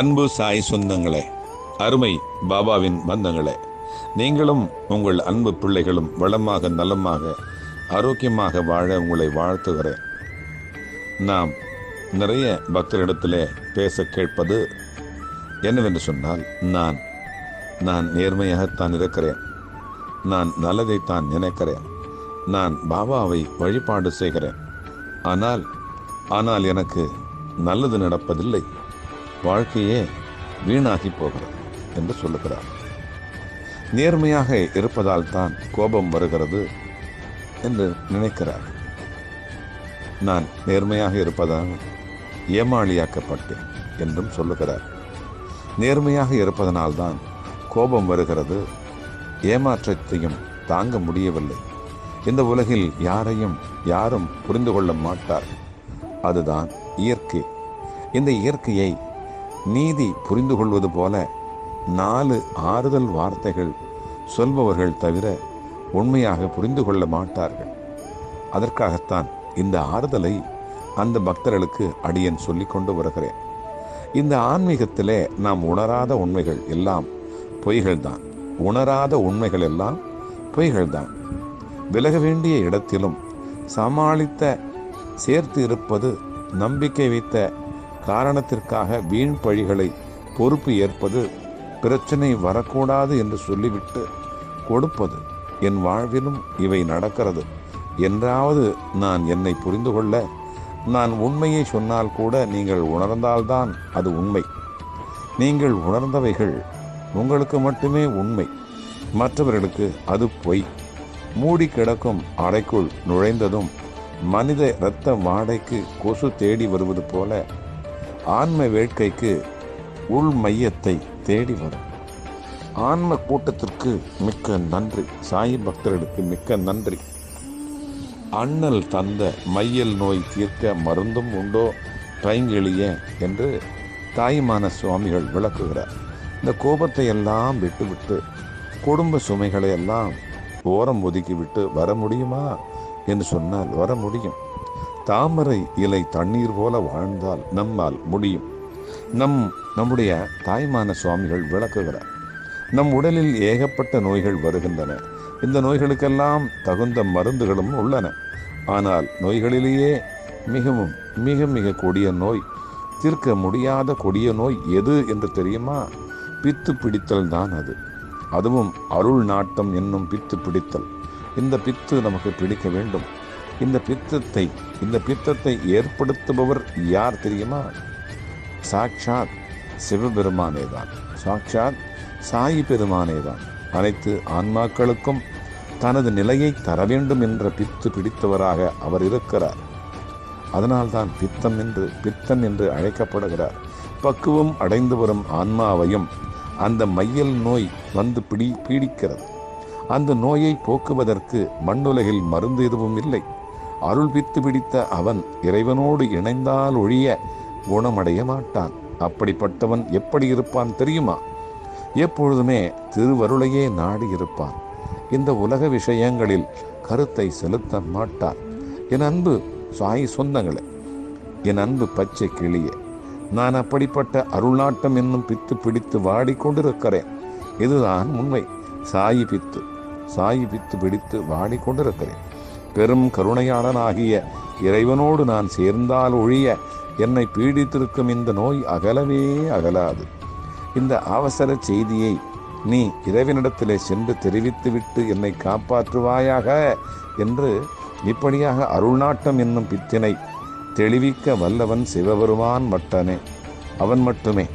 அன்பு சாய் சொந்தங்களே, அருமை பாபாவின் பந்தங்களே, நீங்களும் உங்கள் அன்பு பிள்ளைகளும் வளமாக நலமாக ஆரோக்கியமாக வாழ உங்களை வாழ்த்துகிறேன். நாம் நிறைய பக்தரிடத்திலே பேச கேட்பது என்னவென்று சொன்னால், நான் நேர்மையாகத்தான் இருக்கிறேன், நான் நல்லதைத்தான் நினைக்கிறேன், நான் பாபாவை வழிபாடு செய்கிறேன், ஆனால் எனக்கு நல்லது நடப்பதில்லை, வாழ்க்கையே வீணாகி போகிறது என்று சொல்லுகிறார். நேர்மையாக இருப்பதால் தான் கோபம் வருகிறது என்று நினைக்கிறார். நான் நேர்மையாக இருப்பதால் ஏமாளியாக்கப்பட்டேன் என்றும் சொல்லுகிறார். நேர்மையாக இருப்பதனால்தான் கோபம் வருகிறது, ஏமாற்றத்தையும் தாங்க முடியவில்லை. இந்த உலகில் யாரும் புரிந்து கொள்ள மாட்டார். அதுதான் இயற்கை. இந்த இயற்கையை நீதி புரிந்து கொள்வது போல 4 ஆறுதல் வார்த்தைகள் சொல்பவர்கள் தவிர உண்மையாக புரிந்து கொள்ள மாட்டார்கள். அதற்காகத்தான் இந்த ஆறுதலை அந்த பக்தர்களுக்கு அடியேன் சொல்லிக் கொண்டு வருகிறேன். இந்த ஆன்மீகத்திலே நாம் உணராத உண்மைகள் எல்லாம் பொய்கள்தான். உணராத உண்மைகள் எல்லாம் பொய்கள்தான். விலக வேண்டிய இடத்திலும் சேர்த்து இருப்பது, நம்பிக்கை வைத்த காரணத்திற்காக வீண் பழிகளை பொறுப்பு ஏற்பது, பிரச்சனை வரக்கூடாது என்று சொல்லிவிட்டு கொடுப்பது, என் வாழ்விலும் இவை நடக்கிறது என்றாவது நான் என்னை புரிந்து கொள்ள, நான் உண்மையை சொன்னால் கூட நீங்கள் உணர்ந்தால்தான் அது உண்மை. நீங்கள் உணர்ந்தவைகள் உங்களுக்கு மட்டுமே உண்மை, மற்றவர்களுக்கு அது பொய். மூடி கிடக்கும் அறைக்குள் நுழைந்ததும் மனித இரத்த வாடைக்கு கொசு தேடி வருவது போல ஆன்ம வேட்கைக்கு உள் மையத்தை தேடி வரும். ஆன்ம கூட்டத்திற்கு மிக்க நன்றி. சாய் பக்தர்களுக்கு மிக்க நன்றி. அண்ணல் தந்த மையல் நோய் தீர்க்க மருந்தும் உண்டோ பைங்கிளிய என்று தாய்மான சுவாமிகள் விளக்குகிறார். இந்த கோபத்தை எல்லாம் விட்டுவிட்டு, குடும்ப சுமைகளை எல்லாம் ஓரம் ஒதுக்கிவிட்டு வர முடியுமா என்று சொன்னால் வர முடியும். தாமரை இலை தண்ணீர் போல வாழ்ந்தால் நம்மால் முடியும். நம்முடைய தாய்மான சுவாமிகள் விளக்குகிறார். நம் உடலில் ஏகப்பட்ட நோய்கள் வருகின்றன. இந்த நோய்களுக்கெல்லாம் தகுந்த மருந்துகளும் உள்ளன. ஆனால் நோய்களிலேயே மிக கொடிய நோய், தீர்க்க முடியாத கொடிய நோய் எது என்று தெரியுமா? பித்து பிடித்தல் தான் அது. அதுவும் அருள் நாட்டம் என்னும் பித்து பிடித்தல். இந்த பித்து நமக்கு பிடிக்க வேண்டும். இந்த பித்தத்தை ஏற்படுத்துபவர் யார் தெரியுமா? சாட்சாத் சிவபெருமானேதான், சாட்சாத் சாயி பெருமானேதான். அனைத்து ஆன்மாக்களுக்கும் தனது நிலையை தர வேண்டும் என்ற பித்து பிடித்தவராக அவர் இருக்கிறார். அதனால்தான் பித்தன் என்று அழைக்கப்படுகிறார். பக்குவம் அடைந்து வரும் ஆன்மாவையும் அந்த மையல் நோய் வந்து பீடிக்கிறது. அந்த நோயை போக்குவதற்கு மண்ணுலகில் மருந்து எதுவும் இல்லை. அருள் பித்து பிடித்த அவன் இறைவனோடு இணைந்தால் ஒழிய குணமடைய மாட்டான். அப்படிப்பட்டவன் எப்படி இருப்பான் தெரியுமா? எப்பொழுதுமே திருவருளையே நாடி இருப்பான். இந்த உலக விஷயங்களில் கருத்தை செலுத்த மாட்டான். என் அன்பு சாய் சொந்தங்களே, என் அன்பு பச்சை கிளியே, நான் அப்படிப்பட்ட அருள்நாட்டம் என்னும் பித்து பிடித்து வாடிக்கொண்டிருக்கிறேன். இதுதான் உண்மை. சாயி பித்து பிடித்து வாடிக்கொண்டிருக்கிறேன். பெரும் கருணையாளனாகிய இறைவனோடு நான் சேர்ந்தால் ஒழிய என்னை பீடித்திருக்கும் இந்த நோய் அகலவே அகலாது. இந்த அவசர செய்தியை நீ இறைவனிடத்திலே சென்று தெரிவித்துவிட்டு என்னை காப்பாற்றுவாயாக என்று இப்படியாக அருள்நாட்டம் என்னும் பித்தினை தெளிவிக்க வல்லவன் சிவபெருமான் மட்டனே, அவன் மட்டுமே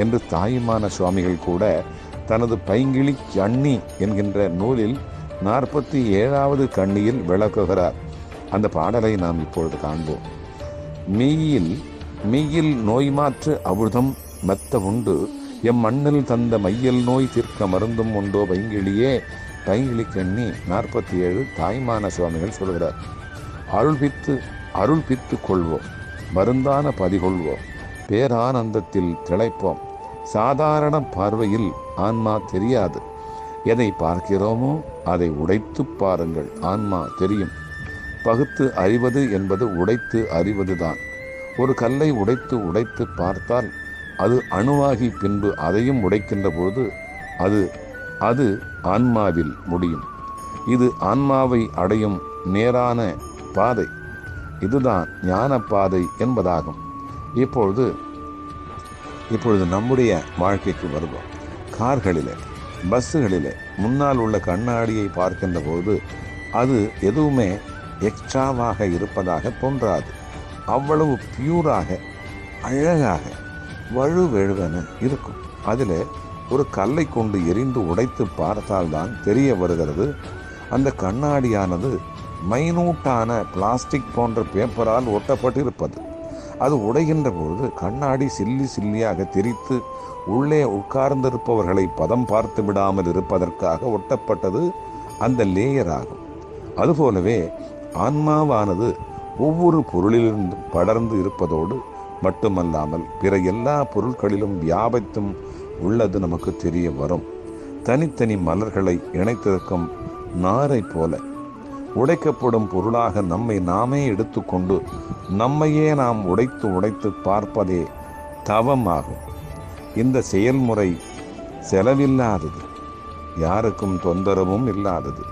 என்று தாயுமான சுவாமிகள் கூட தனது பைங்கிளி கண்ணி என்கின்ற நூலில் 47வது கண்ணியில் விளக்குகிறார். அந்த பாடலை நாம் இப்பொழுது காண்போம். மெய்யில் நோய் மாற்று அமிர்தம் மெத்த உண்டு, எம் மண்ணில் தந்த மையல் நோய் தீர்க்க மருந்தும் உண்டோ பைங்கிளியே. பைங்கிளி கண்ணி 47 தாய்மான சுவாமிகள் சொல்கிறார். அருள் பித்து கொள்வோம், மருந்தான பதிகொள்வோம், பேரானந்தத்தில் திளைப்போம். சாதாரண பார்வையில் ஆன்மா தெரியாது. எதை பார்க்கிறோமோ அதை உடைத்து பாருங்கள், ஆன்மா தெரியும். பகுத்து அறிவது என்பது உடைத்து அறிவதுதான். ஒரு கல்லை உடைத்து பார்த்தால் அது அணுவாகி பின்பு அதையும் உடைக்கின்ற பொழுது அது அது ஆன்மாவில் முடியும். இது ஆன்மாவை அடையும் நேரான பாதை. இதுதான் ஞான பாதை என்பதாகும். இப்பொழுது நம்முடைய வாழ்க்கைக்கு வருவோம். கார்களிலே, பஸ்ஸுகளிலே முன்னால் உள்ள கண்ணாடியை பார்க்கின்ற போது அது எதுவுமே எக்ஸ்ட்ராவாக இருப்பதாக தோன்றாது. அவ்வளவு பியூராக, அழகாக, வழுவெழுவென இருக்கும். அதில் ஒரு கல்லை கொண்டு எரிந்து உடைத்து பார்த்தால்தான் தெரிய வருகிறது அந்த கண்ணாடியானது மைனூட்டான பிளாஸ்டிக் போன்ற பேப்பரால் ஒட்டப்பட்டிருப்பது. அது உடைகின்ற பொழுது கண்ணாடி சில்லி சில்லியாக திரித்து உள்ளே உட்கார்ந்திருப்பவர்களை பதம் பார்த்து விடாமல் இருப்பதற்காக ஒட்டப்பட்டது அந்த லேயர் ஆகும். அதுபோலவே ஆன்மாவானது ஒவ்வொரு பொருளிலிருந்து படர்ந்து இருப்பதோடு மட்டுமல்லாமல் பிற எல்லா பொருட்களிலும் வியாபித்தும் உள்ளது நமக்கு தெரிய வரும். தனித்தனி மலர்களை இணைத்திருக்கும் நாரை போல உடைக்கப்படும் பொருளாக நம்மை நாமே எடுத்துக்கொண்டு நம்மையே நாம் உடைத்து பார்ப்பதே தவமாகும். இந்த செயல்முறை செலவில்லாதது, யாருக்கும் தொந்தரவும் இல்லாதது.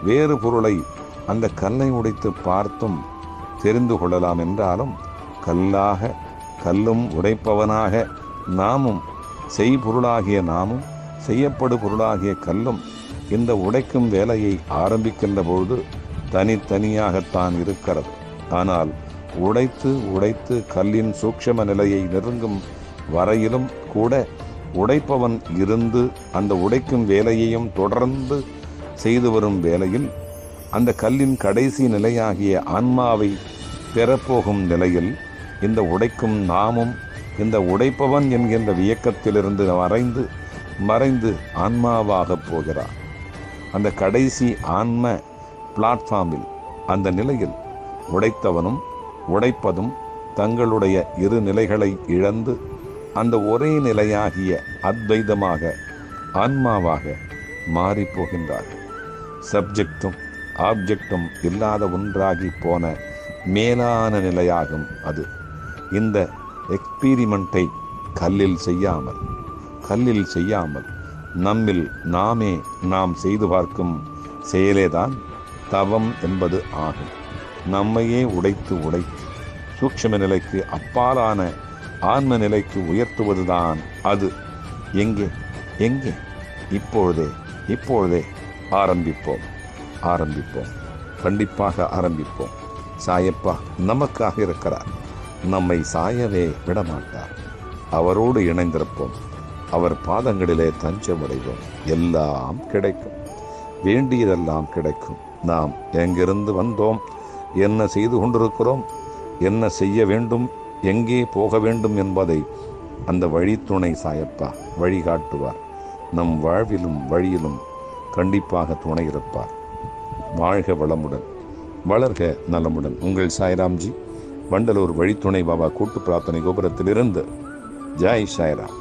வேறு பொருளை அந்த கல்லை உடைத்து பார்த்தும் தெரிந்து கொள்ளலாம் என்றாலும் கல்லும் உடைப்பவனாக நாமும், செய்பொருளாகிய நாமும், செய்யப்படு பொருளாகிய கல்லும் இந்த உடைக்கும் வேலையை ஆரம்பிக்கின்ற பொழுது தனித்தனியாகத்தான் இருக்கிறது. ஆனால் உடைத்து கல்லின் சூக்ஷ்ம நிலையை நெருங்கும் வரையிலும் கூட உடைப்பவன் இருந்து அந்த உடைக்கும் வேலையையும் தொடர்ந்து செய்து வரும் வேளையில் அந்த கல்லின் கடைசி நிலையாகிய ஆன்மாவை பெறப்போகும் நிலையில் இந்த உடைக்கும் நாமும் இந்த உடைப்பவன் என்கின்ற வியக்கத்திலிருந்து மறைந்து ஆன்மாவாக போகிறார். அந்த கடைசி ஆன்ம பிளாட்ஃபார்மில், அந்த நிலையில் உடைத்தவனும் உடைப்பதும் தங்களுடைய இரு நிலைகளை இழந்து அந்த ஒரே நிலையாகிய அத்வைதமாக ஆன்மாவாக மாறிப்போகின்றார்கள். சப்ஜெக்டும் ஆப்ஜெக்டும் இல்லாத ஒன்றாகி போன மேலான நிலையாகும் அது. இந்த எக்ஸ்பீரிமெண்ட்டை கல்லில் செய்யாமல் நம்மில் நாமே நாம் செய்து பார்க்கும் செயலேதான் தவம் என்பது ஆகும். நம்மையே உடைத்து சூக்ஷ்ம நிலைக்கு அப்பாலான ஆன்ம நிலைக்கு உயர்த்துவதுதான் அது. எங்கே? இப்பொழுதே ஆரம்பிப்போம். கண்டிப்பாக ஆரம்பிப்போம். சாயப்பா நமக்காக இருக்கிறார். நம்மை சாயவே விடமாட்டார். அவரோடு இணைந்திருப்போம். அவர் பாதங்களிலே தஞ்சமடைவோம். எல்லாம் கிடைக்கும். வேண்டியதெல்லாம் கிடைக்கும். நாம் எங்கிருந்து வந்தோம், என்ன செய்து கொண்டிருக்கிறோம், என்ன செய்ய வேண்டும், எங்கே போக வேண்டும் என்பதை அந்த வழித்துணை சாயப்பா வழிகாட்டுவார். நம் வாழ்விலும் வழியிலும் கண்டிப்பாக துணை இருப்பார். வாழ்க வளமுடன், வளர்க நலமுடன். உங்கள் சாய்ராம்ஜி, வண்டலூர் வழித்துணை பாபா கூட்டு பிரார்த்தனை கோபுரத்திலிருந்து. ஜெய் சாய்ராம்.